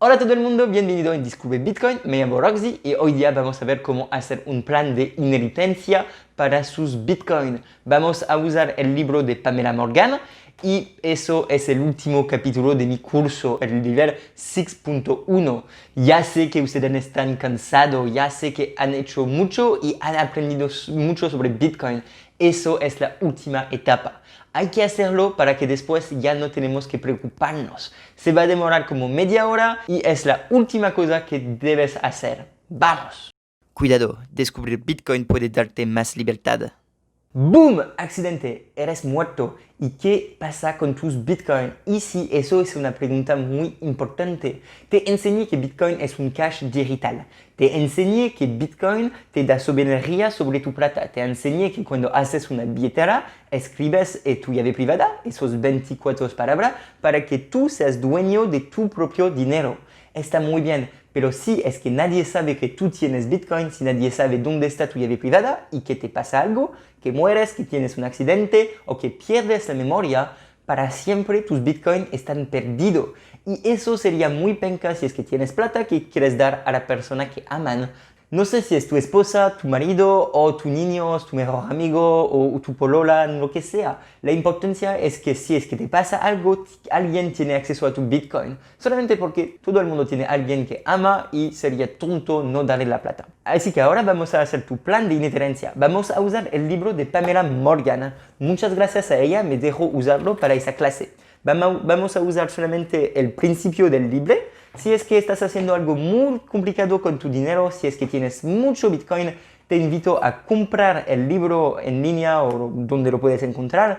Hola a todo el mundo, bienvenido en Descubre Bitcoin, me llamo Roxy y hoy día vamos a ver cómo hacer un plan de inherencia para sus Bitcoin. Vamos a usar el libro de Pamela Morgan y eso es el último capítulo de mi curso, el nivel 6.1. Ya sé que ustedes están cansados, ya sé que han hecho mucho y han aprendido mucho sobre Bitcoin. Eso es la última etapa. Hay que hacerlo para que después ya no tenemos que preocuparnos. Se va a demorar como media hora y es la última cosa que debes hacer. ¡Vamos! Cuidado, descubrir Bitcoin puede darte más libertad. ¡Boom! Accidente, eres muerto. ¿Y qué pasa con tus Bitcoin? Y si eso es una pregunta muy importante. Te enseñé que Bitcoin es un cash digital. Te enseñé que Bitcoin te da soberanía sobre tu plata. Te enseñé que cuando haces una billetera, escribes tu llave privada, esos 24 palabras, para que tú seas dueño de tu propio dinero. Está muy bien, pero si es que nadie sabe que tú tienes Bitcoin, si nadie sabe dónde está tu llave privada y que te pasa algo, que mueres, que tienes un accidente o que pierdes la memoria, para siempre tus Bitcoin están perdidos. Y eso sería muy penca si es que tienes plata que quieres dar a la persona que aman. No sé si es tu esposa, tu marido o tu niño, tu mejor amigo o tu polola, lo que sea. La importancia es que si es que te pasa algo, alguien tiene acceso a tu Bitcoin. Solamente porque todo el mundo tiene a alguien que ama y sería tonto no darle la plata. Así que ahora vamos a hacer tu plan de inherencia. Vamos a usar el libro de Pamela Morgan. Muchas gracias a ella me dejó usarlo para esa clase. Vamos a usar solamente el principio del libro. Si es que estás haciendo algo muy complicado con tu dinero, si es que tienes mucho Bitcoin, te invito a comprar el libro en línea o donde lo puedes encontrar,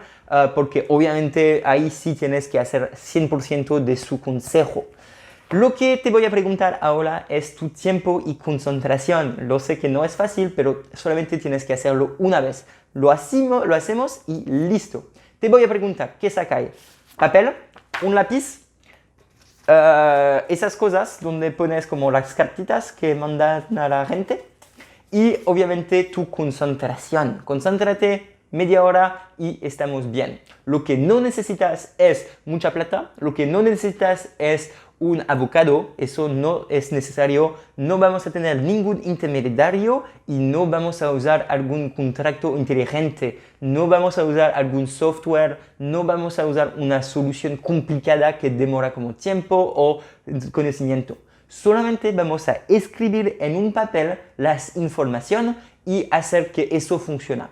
porque obviamente ahí sí tienes que hacer 100% de su consejo. Lo que te voy a preguntar ahora es tu tiempo y concentración. Lo sé que no es fácil, pero solamente tienes que hacerlo una vez. Lo hacemos y listo. Te voy a preguntar, ¿qué sacáis? ¿Papel? ¿Un lápiz? Esas cosas donde pones como las cartitas que mandan a la gente y obviamente tu concentración. Concéntrate media hora y estamos bien. Lo que no necesitas es mucha plata, lo que no necesitas es un abogado, eso no es necesario, no vamos a tener ningún intermediario y no vamos a usar algún contrato inteligente, no vamos a usar algún software, no vamos a usar una solución complicada que demora como tiempo o conocimiento. Solamente vamos a escribir en un papel las informaciones y hacer que eso funcione.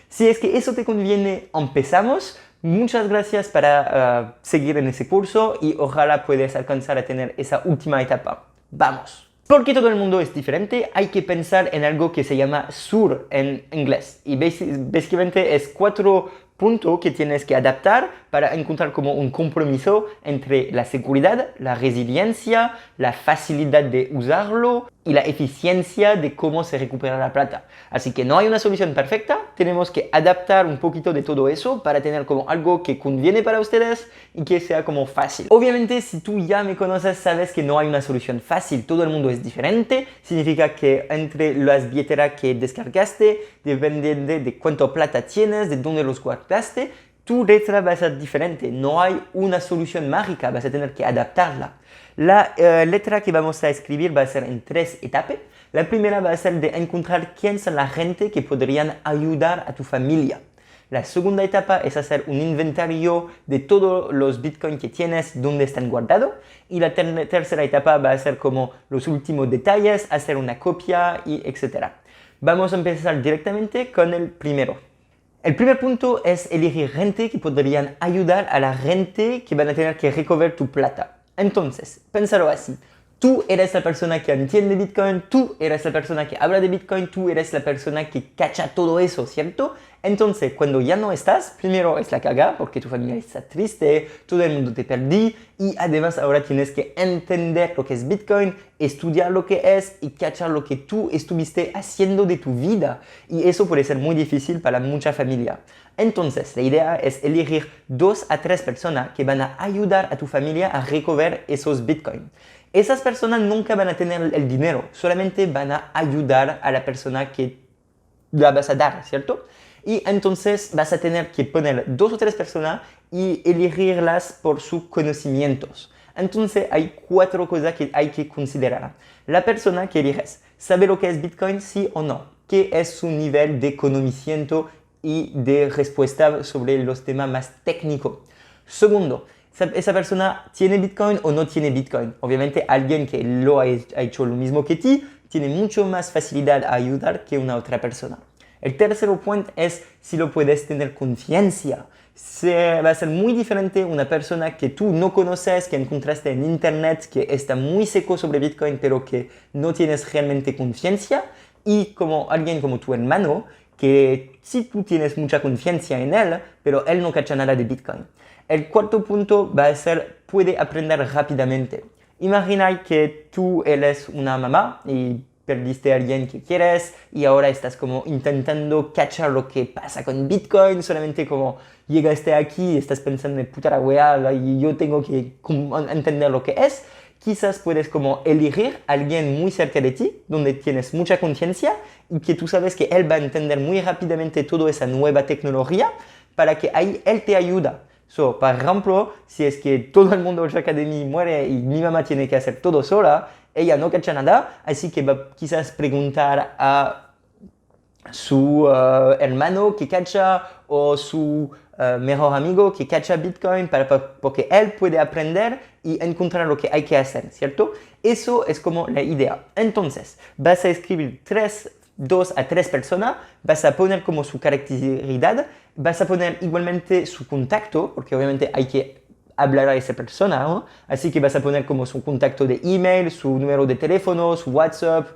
Si es que eso te conviene, empezamos. Muchas gracias para seguir en ese curso y ojalá puedas alcanzar a tener esa última etapa. ¡Vamos! Porque todo el mundo es diferente, hay que pensar en algo que se llama SUR en inglés. Y básicamente es 4 puntos que tienes que adaptar para encontrar como un compromiso entre la seguridad, la resiliencia, la facilidad de usarlo y la eficiencia de cómo se recupera la plata. Así que no hay una solución perfecta, tenemos que adaptar un poquito de todo eso para tener como algo que conviene para ustedes y que sea como fácil. Obviamente, si tú ya me conoces, sabes que no hay una solución fácil, todo el mundo es diferente, significa que entre las billeteras que descargaste, dependiendo de cuánto plata tienes, de dónde los guardaste, tu letra va a ser diferente, no hay una solución mágica, vas a tener que adaptarla. La letra que vamos a escribir va a ser en 3 etapas. La primera va a ser de encontrar quién son la gente que podrían ayudar a tu familia. La segunda etapa es hacer un inventario de todos los Bitcoin que tienes, dónde están guardados. Y la tercera etapa va a ser como los últimos detalles, hacer una copia y etc. Vamos a empezar directamente con el primero. El primer punto es elegir gente que podrían ayudar a la gente que van a tener que recoger tu plata. Entonces, piénsalo así. Tú eres la persona que entiende Bitcoin, tú eres la persona que habla de Bitcoin, tú eres la persona que cacha todo eso, ¿cierto? Entonces, cuando ya no estás, primero es la caga porque tu familia está triste, todo el mundo te perdí y además ahora tienes que entender lo que es Bitcoin, estudiar lo que es y cachar lo que tú estuviste haciendo de tu vida. Y eso puede ser muy difícil para mucha familia. Entonces, la idea es elegir 2 a 3 personas que van a ayudar a tu familia a recoger esos Bitcoin. Esas personas nunca van a tener el dinero, solamente van a ayudar a la persona que la vas a dar, ¿cierto? Y entonces vas a tener que poner 2 o 3 personas y elegirlas por sus conocimientos. Entonces hay 4 cosas que hay que considerar. La persona que eliges, ¿sabe lo que es Bitcoin, sí o no? ¿Qué es su nivel de conocimiento y de respuesta sobre los temas más técnicos? Segundo, ¿esa persona tiene Bitcoin o no tiene Bitcoin? Obviamente alguien que lo ha hecho lo mismo que ti tiene mucho más facilidad a ayudar que una otra persona. El tercer punto es si lo puedes tener confianza. Va a ser muy diferente una persona que tú no conoces, que encontraste en internet, que está muy seco sobre Bitcoin, pero que no tienes realmente confianza, y como alguien como tu hermano, que sí tú tienes mucha confianza en él, pero él no cacha nada de Bitcoin. El cuarto punto va a ser, puede aprender rápidamente. Imagina que tú eres una mamá y perdiste a alguien que quieres y ahora estás como intentando cachar lo que pasa con Bitcoin, solamente como llegaste aquí y estás pensando en puta la wea y yo tengo que entender lo que es. Quizás puedes como elegir a alguien muy cerca de ti, donde tienes mucha conciencia y que tú sabes que él va a entender muy rápidamente toda esa nueva tecnología para que ahí él te ayuda. So, por ejemplo, si es que todo el mundo cerca de mí muere y mi mamá tiene que hacer todo sola, ella no cacha nada, así que va quizás preguntar a su hermano que cacha o su mejor amigo que cacha Bitcoin porque él puede aprender y encontrar lo que hay que hacer, ¿cierto? Eso es como la idea. Entonces, vas a escribir 2 a 3 personas, vas a poner como su característica, vas a poner igualmente su contacto, porque obviamente hay que hablar a esa persona, ¿no? Así que vas a poner como su contacto de email, su número de teléfono, su WhatsApp,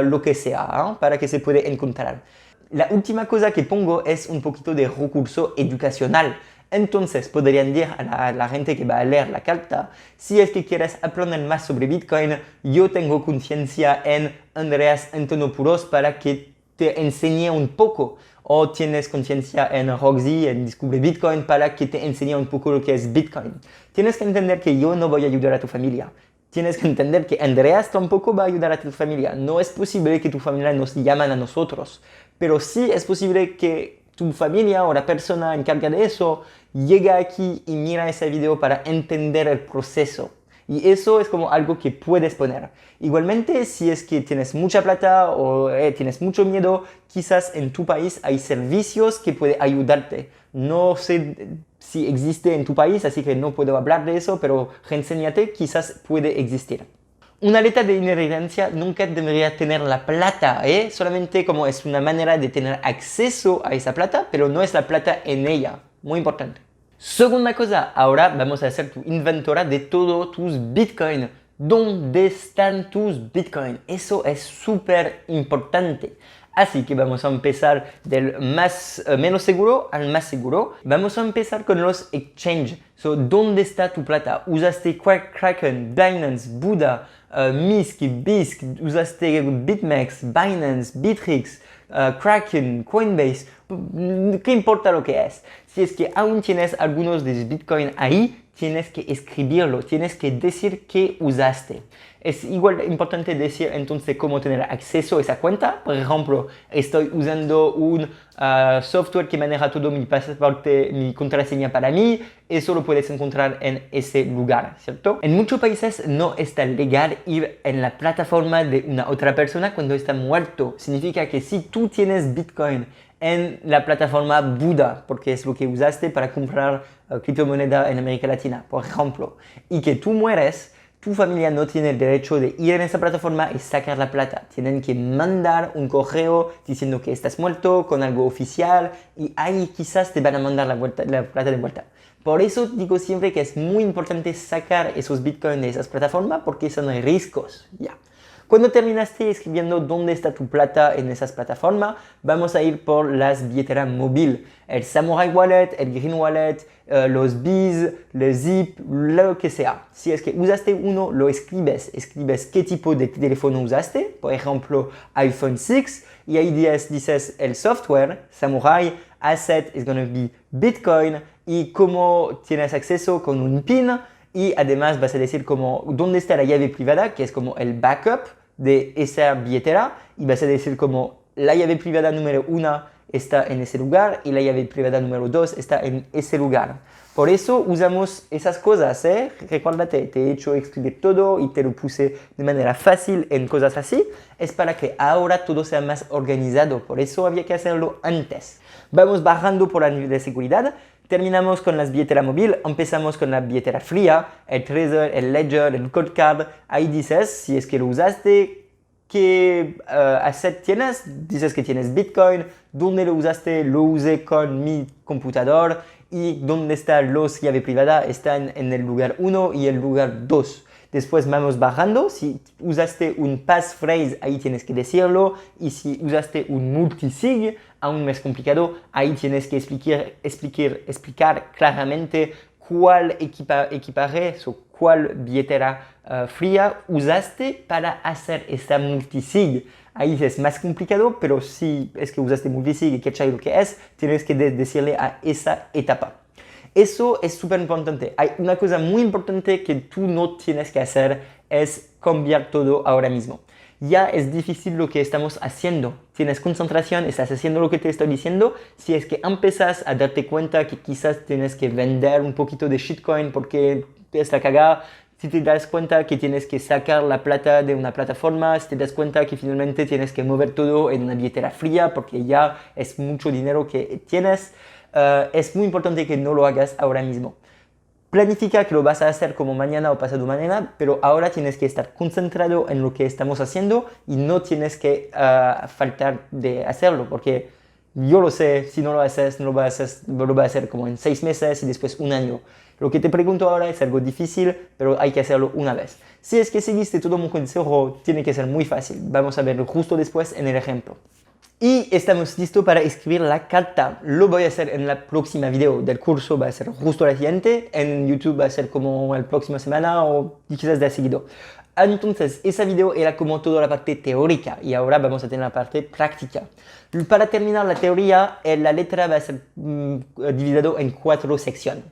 lo que sea, ¿no? Para que se pueda encontrar. La última cosa que pongo es un poquito de recurso educacional. Entonces podrían decir a la gente que va a leer la carta, si es que quieres aprender más sobre Bitcoin, yo tengo conciencia en Andreas Antonopoulos para que te enseñe un poco. O tienes conciencia en Roxy, en Descubre Bitcoin, para que te enseñe un poco lo que es Bitcoin. Tienes que entender que yo no voy a ayudar a tu familia. Tienes que entender que Andreas tampoco va a ayudar a tu familia. No es posible que tu familia nos llamen a nosotros. Pero sí es posible que tu familia o la persona encargada de eso llegue aquí y mira ese video para entender el proceso. Y eso es como algo que puedes poner. Igualmente, si es que tienes mucha plata o tienes mucho miedo, quizás en tu país hay servicios que pueden ayudarte. No sé si existe en tu país, así que no puedo hablar de eso, pero enséñate, quizás puede existir. Una letra de inherencia nunca debería tener la plata, ¿eh? Solamente como es una manera de tener acceso a esa plata, pero no es la plata en ella. Muy importante. Segunda cosa, ahora vamos a hacer tu inventorio de todos tus Bitcoin. ¿Dónde están tus Bitcoin? Eso es súper importante. Así que vamos a empezar del menos seguro al más seguro. Vamos a empezar con los exchanges. So, ¿dónde está tu plata? ¿Usaste Kraken, Binance, Buddha, Misk, Bisq? ¿Usaste BitMEX, Binance, Bittrex, Kraken, Coinbase? ¿Qué importa lo que es? Si es que aún tienes algunos de Bitcoin ahí, tienes que escribirlo, tienes que decir qué usaste. Es igual importante decir entonces cómo tener acceso a esa cuenta. Por ejemplo, estoy usando un software que maneja todo mi pasaporte, mi contraseña para mí. Eso lo puedes encontrar en ese lugar, ¿cierto? En muchos países no está legal ir en la plataforma de una otra persona cuando está muerto. Significa que si tú tienes Bitcoin en la plataforma Buddha, porque es lo que usaste para comprar criptomoneda en América Latina, por ejemplo, y que tú mueres, tu familia no tiene el derecho de ir en esa plataforma y sacar la plata. Tienen que mandar un correo diciendo que estás muerto con algo oficial y ahí quizás te van a mandar la plata de vuelta. Por eso digo siempre que es muy importante sacar esos bitcoins de esas plataformas porque son riscos. Ya. Cuando terminaste escribiendo dónde está tu plata en esas plataformas, vamos a ir por las billeteras móviles. El Samurai Wallet, el Green Wallet, los Biz, el Zip, lo que sea. Si es que usaste uno, lo escribes. Escribes qué tipo de teléfono usaste, por ejemplo, iPhone 6, y ahí dices el software, Samurai, asset is going to be Bitcoin, y cómo tienes acceso con un PIN. Y además vas a decir como dónde está la llave privada, que es como el backup de esa billetera. Y vas a decir como la llave privada número 1 está en ese lugar y la llave privada número 2 está en ese lugar. Por eso usamos esas cosas, ¿eh? Recuérdate, te he hecho escribir todo y te lo puse de manera fácil en cosas así. Es para que ahora todo sea más organizado, por eso había que hacerlo antes. Vamos bajando por el nivel de seguridad. Terminamos con las billeteras móviles, empezamos con la billetera fría, el Trezor, el Ledger, el Cold Card. Ahí dices si es que lo usaste, qué asset tienes, dices que tienes Bitcoin, dónde lo usaste, lo usé con mi computador y dónde están los llaves privadas, están en el lugar 1 y el lugar 2. Después vamos bajando, si usaste un passphrase, ahí tienes que decirlo, y si usaste un multisig, aún más complicado, ahí tienes que explicar claramente cuál equipaje o cuál billetera fría usaste para hacer esta multisig. Ahí es más complicado, pero si es que usaste multisig y cachai lo que es, tienes que decirle a esa etapa. Eso es súper importante. Hay una cosa muy importante que tú no tienes que hacer, es cambiar todo ahora mismo. Ya es difícil lo que estamos haciendo. Tienes concentración, estás haciendo lo que te estoy diciendo. Si es que empiezas a darte cuenta que quizás tienes que vender un poquito de shitcoin porque es la cagada, si te das cuenta que tienes que sacar la plata de una plataforma, si te das cuenta que finalmente tienes que mover todo en una billetera fría porque ya es mucho dinero que tienes, es muy importante que no lo hagas ahora mismo. Planifica que lo vas a hacer como mañana o pasado mañana, pero ahora tienes que estar concentrado en lo que estamos haciendo y no tienes que faltar de hacerlo, porque yo lo sé, si no lo haces, no lo vas a hacer como en 6 meses y después un año. Lo que te pregunto ahora es algo difícil, pero hay que hacerlo una vez. Si es que seguiste todo mi consejo, tiene que ser muy fácil. Vamos a verlo justo después en el ejemplo. Y estamos listos para escribir la carta. Lo voy a hacer en la próxima video del curso, va a ser justo la siguiente. En YouTube va a ser como la próxima semana o quizás de seguido. Entonces, ese video era como toda la parte teórica y ahora vamos a tener la parte práctica. Para terminar la teoría, la letra va a ser dividida en 4 secciones.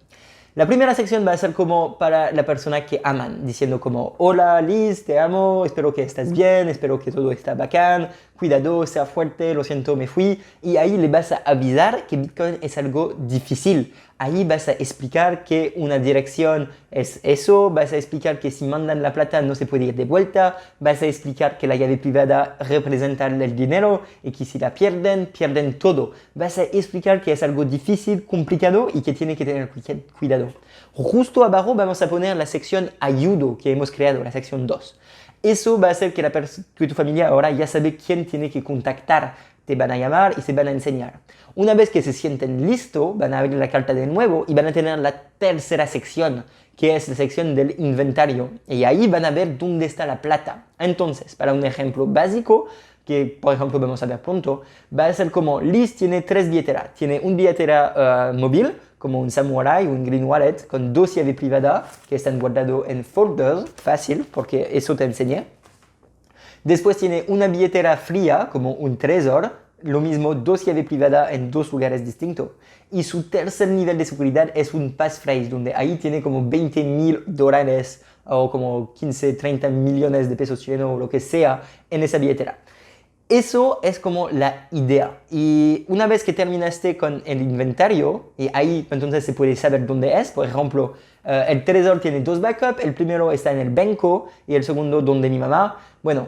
La primera sección va a ser como para la persona que aman, diciendo como, hola Liz, te amo, espero que estés bien, espero que todo está bacán, cuidado, sea fuerte, lo siento, me fui. Y ahí le vas a avisar que Bitcoin es algo difícil. Ahí vas a explicar que una dirección es eso, vas a explicar que si mandan la plata no se puede ir de vuelta, vas a explicar que la llave privada representa el dinero y que si la pierden, pierden todo. Vas a explicar que es algo difícil, complicado y que tiene que tener cuidado. Justo abajo vamos a poner la sección ayudo que hemos creado, la sección 2. Eso va a hacer que tu familia ahora ya sabe quién tiene que contactar. Te van a llamar y se van a enseñar. Una vez que se sienten listos, van a abrir la carta de nuevo y van a tener la tercera sección, que es la sección del inventario. Y ahí van a ver dónde está la plata. Entonces, para un ejemplo básico, que por ejemplo vamos a ver pronto, va a ser como Liz tiene 3 billeteras. Tiene un billetera móvil, como un Samurai o un Green Wallet, con 2 llaves privadas que están guardadas en folders, fácil, porque eso te enseñé. Después tiene una billetera fría, como un Trezor, lo mismo, 2 llaves privadas en 2 lugares distintos. Y su tercer nivel de seguridad es un passphrase, donde ahí tiene como $20,000 o como 15, 30 millones de pesos chilenos o lo que sea en esa billetera. Eso es como la idea. Y una vez que terminaste con el inventario, y ahí entonces se puede saber dónde es, por ejemplo, el Trezor tiene 2 backups, el primero está en el banco y el segundo donde mi mamá. Bueno,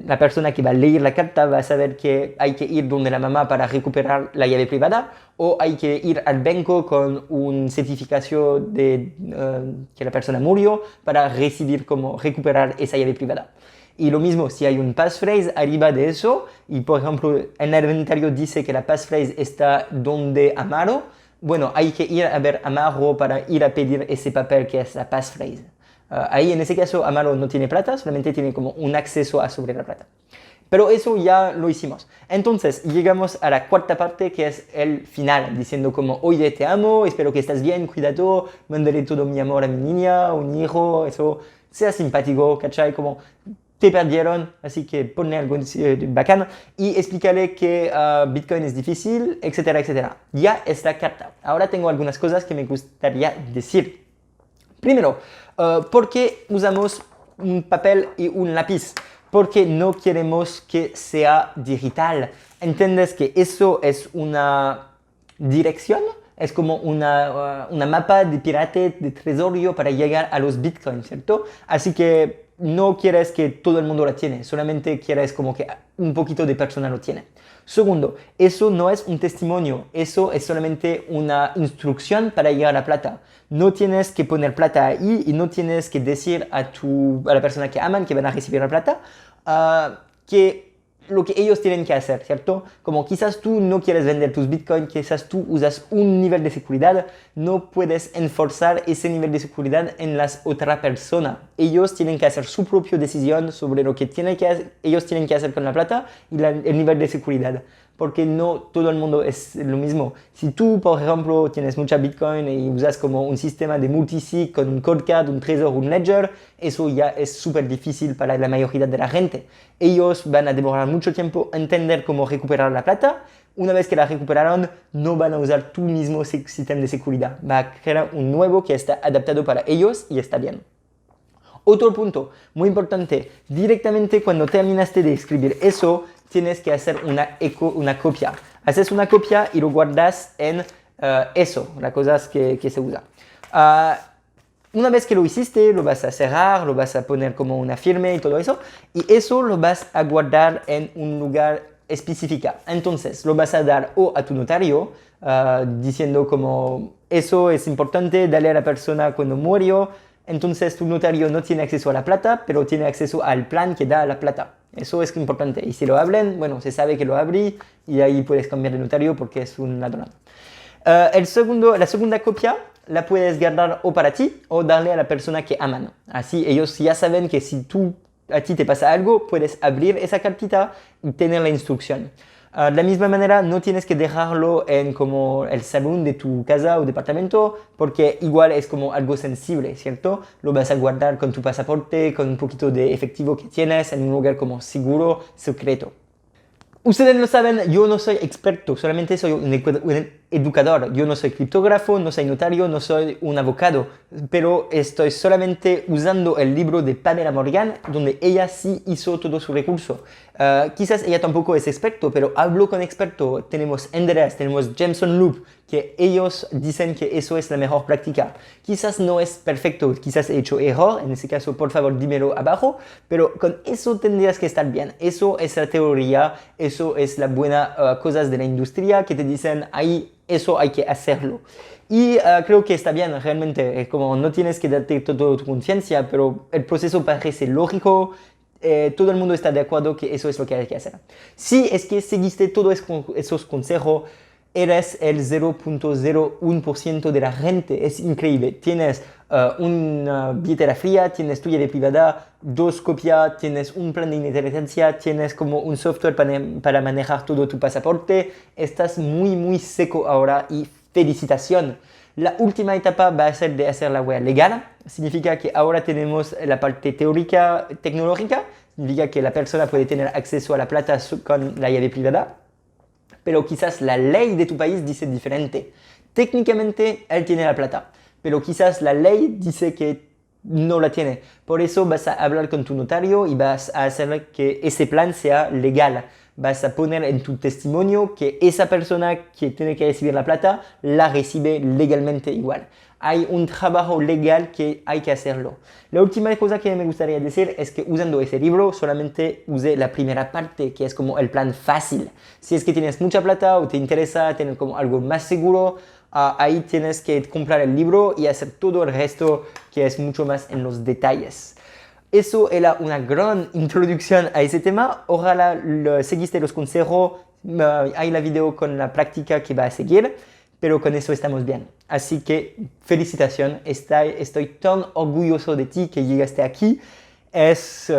la persona que va a leer la carta va a saber que hay que ir donde la mamá para recuperar la llave privada o hay que ir al banco con un certificado de que la persona murió para recuperar esa llave privada. Y lo mismo, si hay un passphrase arriba de eso, y por ejemplo en el inventario dice que la passphrase está donde Amaro, bueno, hay que ir a ver a Amaro para ir a pedir ese papel que es la passphrase. Ahí en ese caso Amaro no tiene plata, solamente tiene como un acceso a sobre la plata. Pero eso ya lo hicimos. Entonces llegamos a la cuarta parte que es el final, diciendo como, oye, te amo, espero que estés bien, cuídate, mándale todo mi amor a mi niña, un hijo, eso, sea simpático, ¿cachai? Como te perdieron, así que ponle algo bacán y explícale que Bitcoin es difícil, etcétera, etcétera. Ya es la carta. Ahora tengo algunas cosas que me gustaría decir. Primero, ¿por qué usamos un papel y un lápiz? Porque no queremos que sea digital. ¿Entiendes que eso es una dirección? es como una mapa de pirate, de tesorio para llegar a los bitcoins, ¿cierto? Así que no quieres que todo el mundo la tiene, solamente quieres como que un poquito de persona lo tiene. Segundo, eso no es un testimonio, eso es solamente una instrucción para llegar a la plata. No tienes que poner plata ahí y no tienes que decir a la persona que aman que van a recibir la plata que lo que ellos tienen que hacer, ¿cierto? Como quizás tú no quieres vender tus bitcoins, quizás tú usas un nivel de seguridad, no puedes enforzar ese nivel de seguridad en las otras personas. Ellos tienen que hacer su propia decisión sobre lo que ellos tienen que hacer con la plata y el nivel de seguridad. Porque no todo el mundo es lo mismo. Si tú, por ejemplo, tienes mucha Bitcoin y usas como un sistema de multisig con un cold card, un Trezor, un Ledger, eso ya es súper difícil para la mayoría de la gente. Ellos van a demorar mucho tiempo entender cómo recuperar la plata. Una vez que la recuperaron, no van a usar tu mismo sistema de seguridad. Va a crear un nuevo que está adaptado para ellos y está bien. Otro punto muy importante, directamente cuando terminaste de escribir eso, tienes que hacer una copia. Haces una copia y lo guardas en eso, las cosas que se usan. Una vez que lo hiciste, lo vas a cerrar, lo vas a poner como una firma y todo eso, y eso lo vas a guardar en un lugar específico. Entonces, lo vas a dar o a tu notario, diciendo como eso es importante, dale a la persona cuando murió. Entonces tu notario no tiene acceso a la plata, pero tiene acceso al plan que da la plata. Eso es importante. Y si lo hablan, bueno, se sabe que lo abrí y ahí puedes cambiar de notario porque es un ladrón. La segunda copia la puedes guardar o para ti o darle a la persona que aman. Así ellos ya saben que si a ti te pasa algo, puedes abrir esa cartita y tener la instrucción. De la misma manera, no tienes que dejarlo en como el salón de tu casa o departamento porque igual es como algo sensible, ¿cierto? Lo vas a guardar con tu pasaporte, con un poquito de efectivo que tienes en un lugar como seguro, secreto. Ustedes lo saben, yo no soy experto, solamente soy un educador. Yo no soy criptógrafo, no soy notario, no soy un abogado, pero estoy solamente usando el libro de Pamela Morgan, donde ella sí hizo todo su recurso. Quizás ella tampoco es experto, pero hablo con experto. Tenemos Enderes, tenemos Jameson Loop, que ellos dicen que eso es la mejor práctica. Quizás no es perfecto, quizás he hecho error, en ese caso por favor dímelo abajo, pero con eso tendrías que estar bien. Eso es la teoría, eso es la buena cosas de la industria que te dicen ahí eso hay que hacerlo. Y creo que está bien, realmente, como no tienes que darte toda tu conciencia, pero el proceso parece lógico, todo el mundo está de acuerdo que eso es lo que hay que hacer. Si es que seguiste todos esos consejos, eres el 0.01% de la gente, es increíble. Tienes una billetera fría, tienes tu llave privada, 2 copias, tienes un plan de inteligencia, tienes como un software para manejar todo tu pasaporte. Estás muy seco ahora y felicitación. La última etapa va a ser de hacer la web legal. Significa que ahora tenemos la parte teórica, tecnológica. Significa que la persona puede tener acceso a la plata con la llave privada. Pero quizás la ley de tu país dice diferente. Técnicamente, él tiene la plata, pero quizás la ley dice que no la tiene. Por eso vas a hablar con tu notario y vas a hacer que ese plan sea legal. Vas a poner en tu testimonio que esa persona que tiene que recibir la plata la recibe legalmente igual. Hay un trabajo legal que hay que hacerlo. La última cosa que me gustaría decir es que usando ese libro solamente usé la primera parte, que es como el plan fácil. Si es que tienes mucha plata o te interesa tener como algo más seguro, ahí tienes que comprar el libro y hacer todo el resto que es mucho más en los detalles. Eso era una gran introducción a ese tema. Ojalá seguiste los consejos. Hay la video con la práctica que va a seguir, pero con eso estamos bien. Así que felicitación. Estoy tan orgulloso de ti que llegaste aquí. Es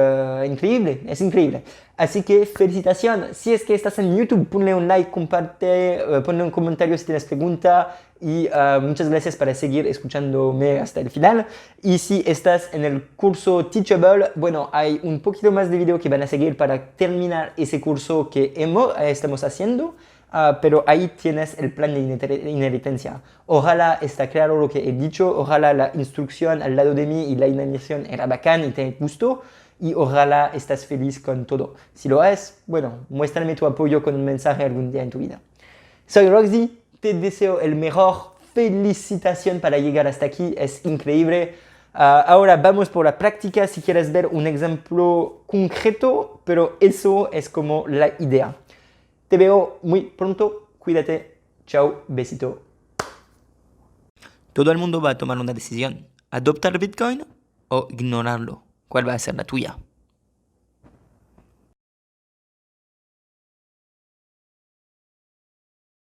increíble, es increíble. Así que felicitación. Si es que estás en YouTube, ponle un like, comparte, ponle un comentario si tienes pregunta. Y muchas gracias por seguir escuchándome hasta el final. Y si estás en el curso Teachable, bueno, hay un poquito más de video que van a seguir para terminar ese curso que estamos haciendo. Pero ahí tienes el plan de inherencia. Ojalá está claro lo que he dicho, ojalá la instrucción al lado de mí y la animación era bacán y te gustó y ojalá estás feliz con todo. Si lo es, bueno, muéstrame tu apoyo con un mensaje algún día en tu vida. Soy Roxy. te deseo el mejor. Felicitación para llegar hasta aquí, es increíble. Ahora vamos por la práctica si quieres ver un ejemplo concreto, pero eso es como la idea. Te veo muy pronto, cuídate, chao, besito. Todo el mundo va a tomar una decisión, adoptar Bitcoin o ignorarlo. ¿Cuál va a ser la tuya?